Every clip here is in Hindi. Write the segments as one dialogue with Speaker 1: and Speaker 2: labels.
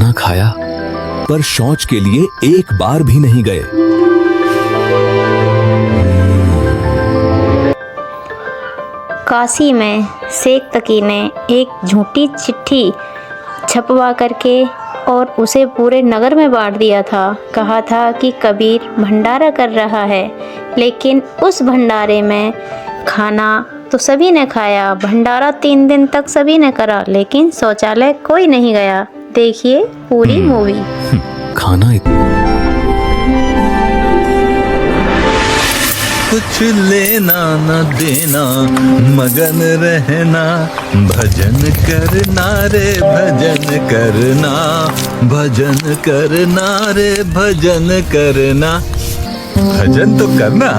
Speaker 1: खाना खाया पर शौच के लिए एक बार भी नहीं गए।
Speaker 2: काशी में शेख तकी ने एक झूठी चिट्ठी छपवा करके और उसे पूरे नगर में बांट दिया था। कहा था कि कबीर भंडारा कर रहा है, लेकिन उस भंडारे में खाना तो सभी ने खाया, भंडारा 3 दिन तक सभी ने करा, लेकिन शौचालय कोई नहीं गया। देखिए पूरी मूवी।
Speaker 1: खाना
Speaker 3: कुछ लेना न देना, मगन रहना, भजन करना रे भजन करना, भजन करना रे भजन करना। भजन तो करना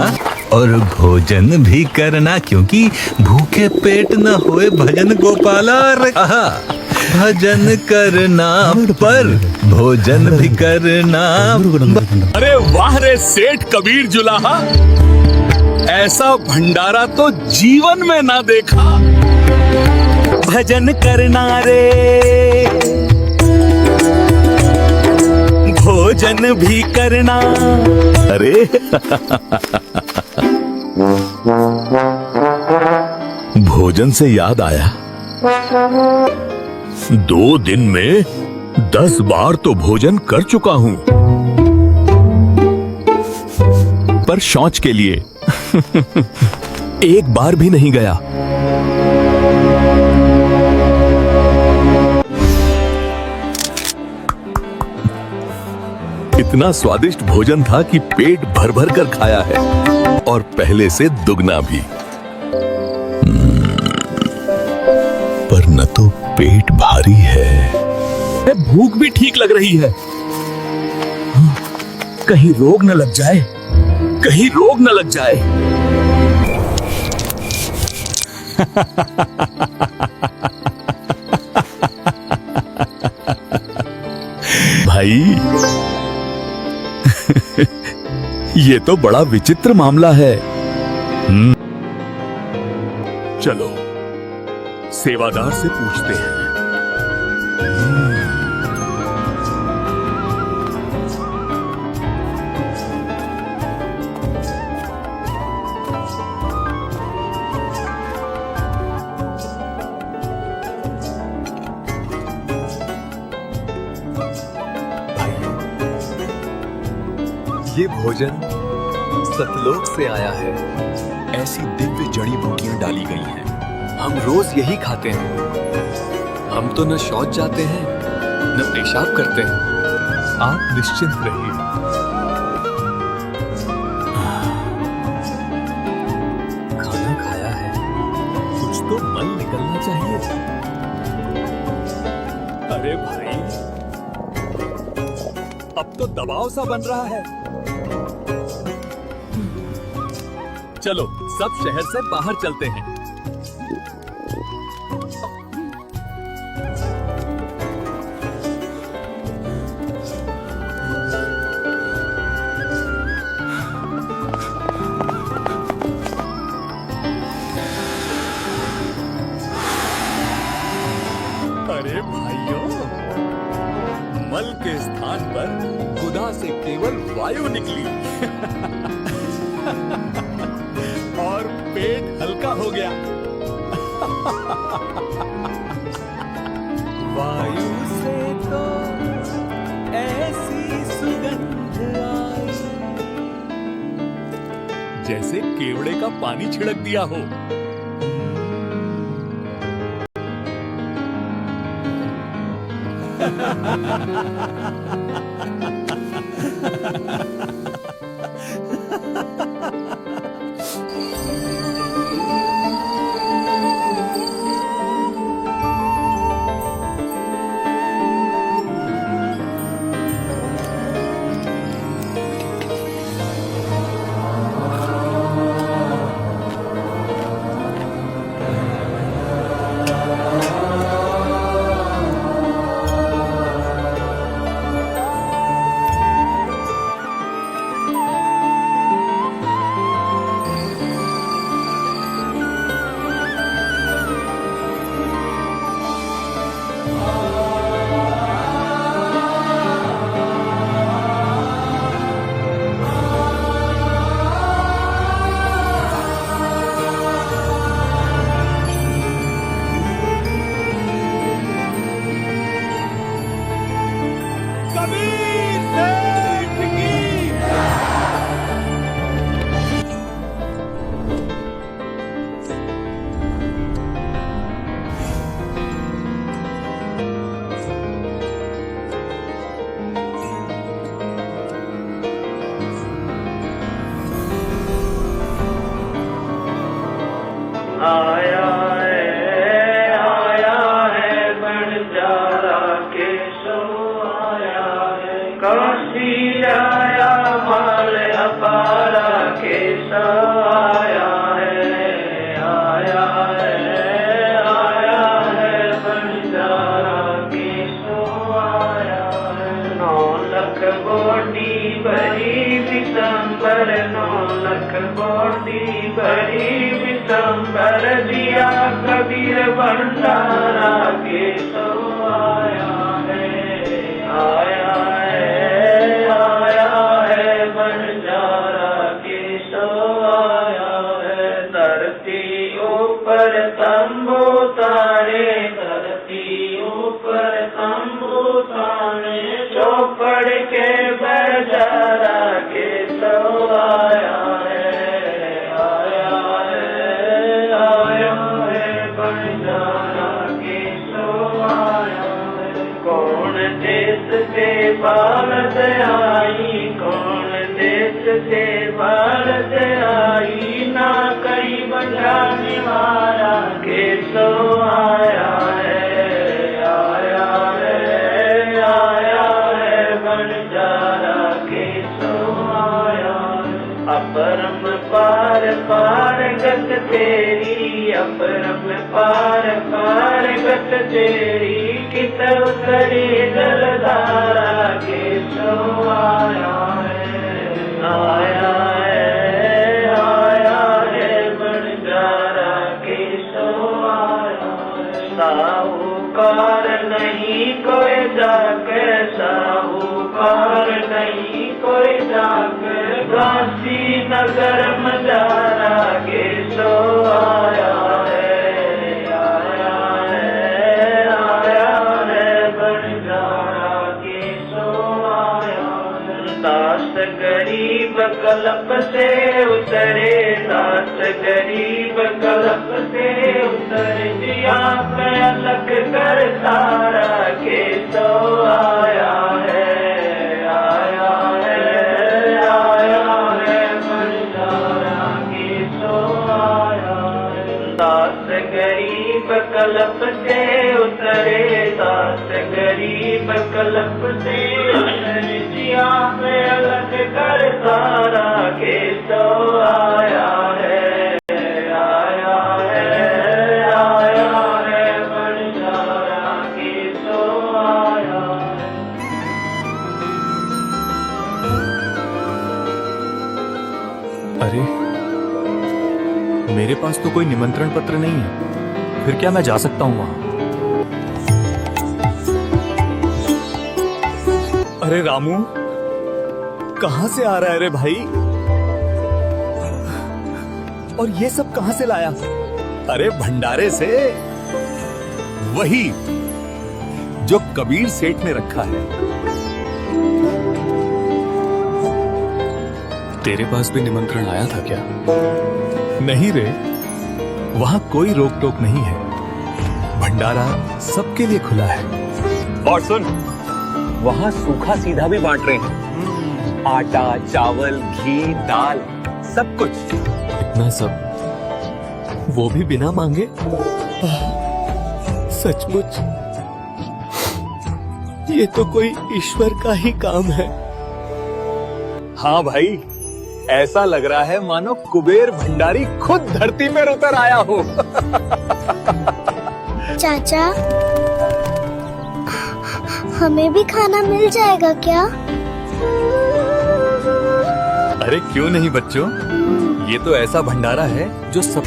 Speaker 3: और भोजन भी करना, क्योंकि भूखे पेट न होए भजन गोपाला रे। भजन करना पर भोजन भी करना।
Speaker 4: अरे वाह रे सेठ कबीर जुलाहा, ऐसा भंडारा तो जीवन में ना देखा।
Speaker 3: भजन करना रे, भोजन भी करना।
Speaker 4: अरे भोजन से याद आया, 2 दिन में 10 बार तो भोजन कर चुका हूं,
Speaker 1: पर शौच के लिए एक बार भी नहीं गया।
Speaker 4: इतना स्वादिष्ट भोजन था कि पेट भर भर कर खाया है, और पहले से दुगना भी। पर न तो पेट भारी है, भूख भी ठीक लग रही है। कहीं रोग न लग जाए, कहीं रोग न लग जाए। भाई ये तो बड़ा विचित्र मामला है। चलो सेवादार से पूछते हैं।
Speaker 1: ये भोजन सतलोक से आया है। ऐसी दिव्य जड़ी बूटियां डाली गई हैं। हम रोज यही खाते हैं। हम तो न शौच जाते हैं न पेशाब करते हैं। आप निश्चिंत रहिए। खाना खाया है, कुछ तो मल निकलना चाहिए।
Speaker 4: अरे भाई, अब तो दबाव सा बन रहा है। चलो सब शहर से बाहर चलते हैं। अरे भाइयों, मल के स्थान पर गुदा से केवल वायु निकली और पेट हल्का हो गया। वायु से तो ऐसी सुगंध आई, जैसे केवड़े का पानी छिड़क दिया हो।
Speaker 5: काशी आया माल अपारा के आया है, आया है बंजारा के आया है। 9 लाख बोटी भरी दिसंबर, 9 लाख बोटी भरी दिसंबर, दिया कबीर भंडारा के आया है, आया है बंजारा के आया है। धरती ऊपर तंबू तारे, धरती ऊपर तंबू तारे, चौपड़ के बजारा के आया है, आया है बंजारा के आया है। कौन देश से भारत आई, कौन देश से भारत आई, ना कई बजाने वाला के आया है, आया है बंजारा के आया है। अपरम पार पार गत तेरी, अपरम पार पार गत तेरी, कित उतरी जलधारा के आया है, आया है बंजारा के आया है। साहूकार नहीं कोई जाके, साहूकार नहीं कोई जाके, काशी नगर मजारा के आया है, आया है बंजारा के आया है। दास गरीब कल्प से उतरे, दास गरीब कल्प से उतरे, दिया पे अलग कर तारा के आया है, आया है बंजारा के आया है। दास गरीब कल्प से उतरे, दास गरीब कल्प से उतरे, दिया पे अलग कर तारा के आया है, आया है बंजारा के आया है।
Speaker 1: अरे मेरे पास तो कोई निमंत्रण पत्र नहीं है, फिर क्या मैं जा सकता हूँ वहां? अरे रामू, कहां से आ रहा है रे भाई? और ये सब कहां से लाया? अरे भंडारे से, वही जो कबीर सेठ ने रखा है। तेरे पास भी निमंत्रण आया था क्या? नहीं रे, वहां कोई रोक टोक नहीं है, भंडारा सबके लिए खुला है। और सुन, वहां सूखा सीधा भी बांट रहे हैं, आटा, चावल, घी, दाल, सब कुछ। इतना सब, वो भी बिना मांगे? सचमुच ये तो कोई ईश्वर का ही काम है। हाँ भाई, ऐसा लग रहा है मानो कुबेर भंडारी खुद धरती में उतर आया हो।
Speaker 6: चाचा, हमें भी खाना मिल जाएगा क्या?
Speaker 1: अरे क्यों नहीं बच्चों, ये तो ऐसा भंडारा है जो सब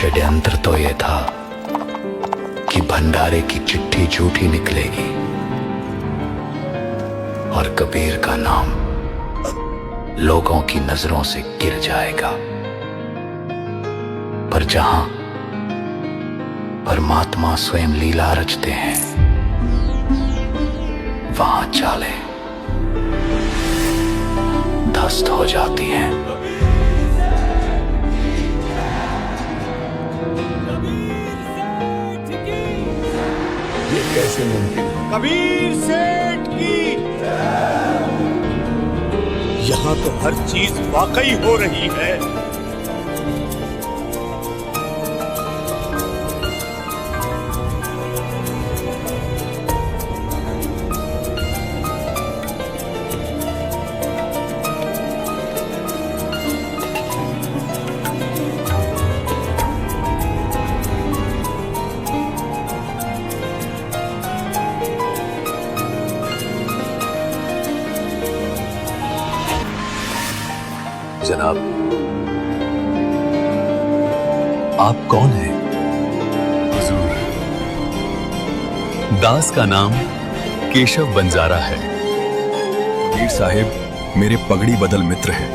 Speaker 7: षड्यंत्र तो ये था कि भंडारे की चिट्ठी झूठी निकलेगी और कबीर का नाम लोगों की नजरों से गिर जाएगा। पर जहां परमात्मा स्वयं लीला रचते हैं, वहां चालें ध्वस्त हो जाती हैं।
Speaker 1: ये कैसे मुमकिन है?
Speaker 4: कबीर सेठ की यहाँ तो हर चीज वाकई हो रही है।
Speaker 1: जनाब, आप कौन हैं? हुजूर, दास का नाम केशव बंजारा है। वीर साहिब मेरे पगड़ी बदल मित्र हैं।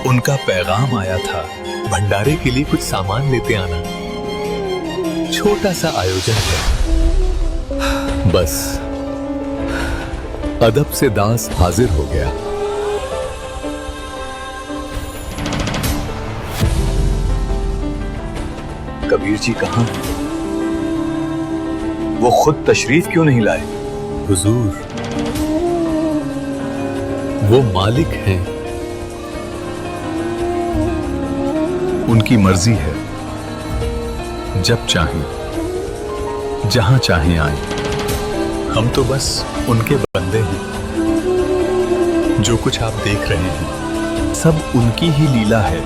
Speaker 1: उनका पैगाम आया था, भंडारे के लिए कुछ सामान लेते आना। छोटा सा आयोजन है। बस अदब से दास हाजिर हो गया। कबीर जी कहां हैं? वो खुद तशरीफ क्यों नहीं लाए? हुजूर, वो मालिक हैं, उनकी मर्जी है, जब चाहें जहां चाहें आए। हम तो बस उनके बंदे हैं। जो कुछ आप देख रहे हैं सब उनकी ही लीला है,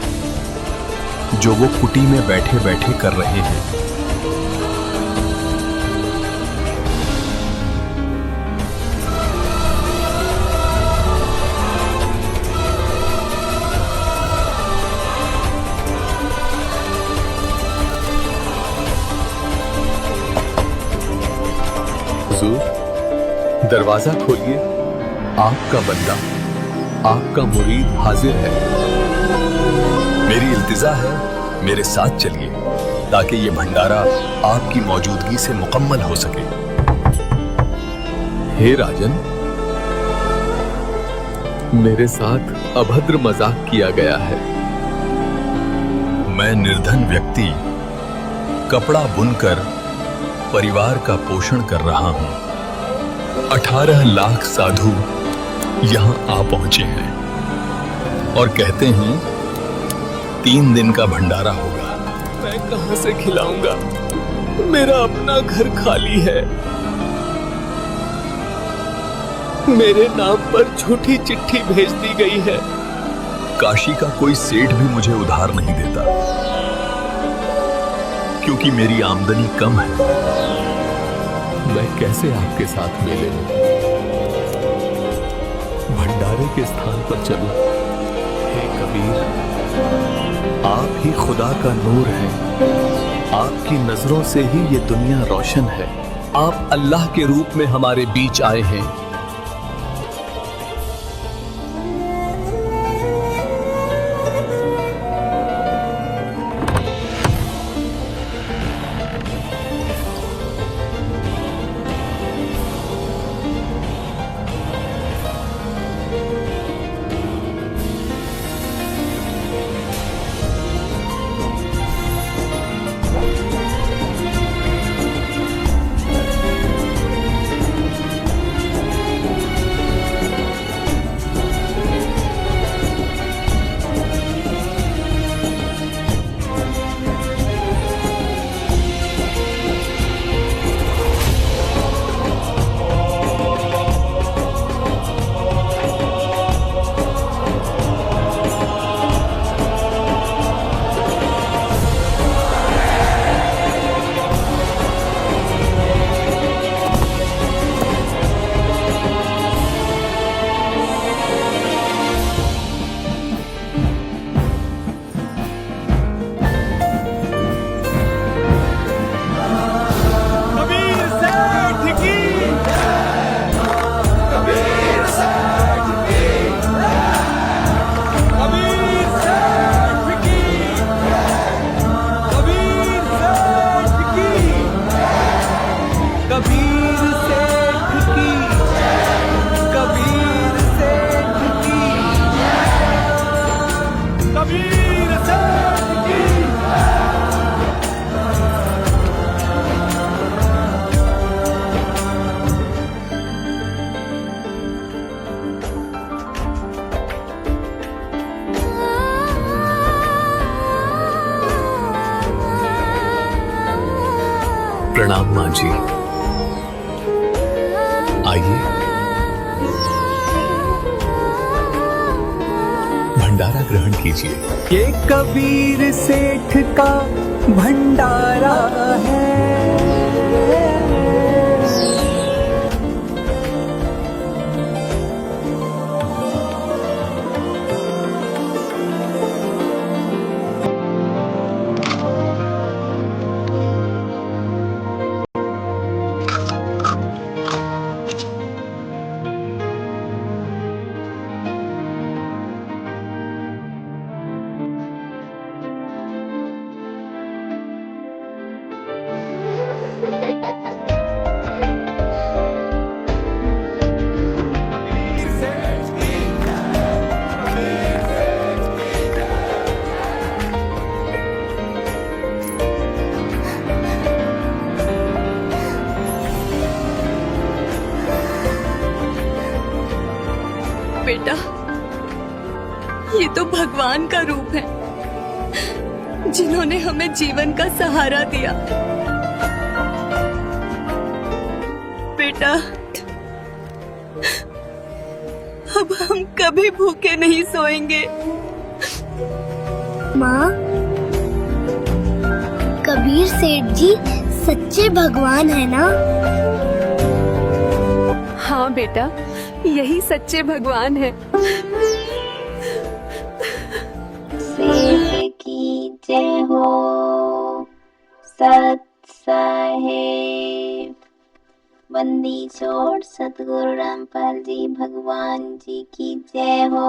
Speaker 1: जो वो कुटी में बैठे बैठे कर रहे हैं। हुजूर, दरवाजा खोलिए। आपका बंदा, आपका मुरीद हाजिर है। मेरी इल्तिजा है, मेरे साथ चलिए ताकि ये भंडारा आपकी मौजूदगी से मुकम्मल हो सके। हे राजन, मेरे साथ अभद्र मजाक किया गया है। मैं निर्धन व्यक्ति कपड़ा बुनकर परिवार का पोषण कर रहा हूं। 18 लाख साधु यहां आ पहुंचे हैं और कहते हैं 3 दिन का भंडारा होगा। मैं कहां से खिलाऊंगा? मेरा अपना घर खाली है। मेरे नाम पर झूठी चिट्ठी भेज दी गई है। काशी का कोई सेठ भी मुझे उधार नहीं देता, क्योंकि मेरी आमदनी कम है। मैं कैसे आपके साथ मेले में भंडारे के स्थान पर चलूं? हे कबीर, आप ही खुदा का नूर हैं। आपकी नजरों से ही ये दुनिया रोशन है। आप अल्लाह के रूप में हमारे बीच आए हैं। प्रणाम मां जी। आइए, भंडारा ग्रहण कीजिए।
Speaker 3: ये कबीर सेठ का भंडारा है।
Speaker 8: बेटा, ये तो भगवान का रूप है, जिन्होंने हमें जीवन का सहारा दिया। बेटा, अब हम कभी भूखे नहीं सोएंगे।
Speaker 6: माँ, कबीर सेठ जी सच्चे भगवान है ना?
Speaker 8: हाँ बेटा, यही सच्चे भगवान है।
Speaker 2: सेठ की जय हो, सत साहेब। बंदी छोड़ सतगुरु रामपाल जी भगवान जी की जय हो।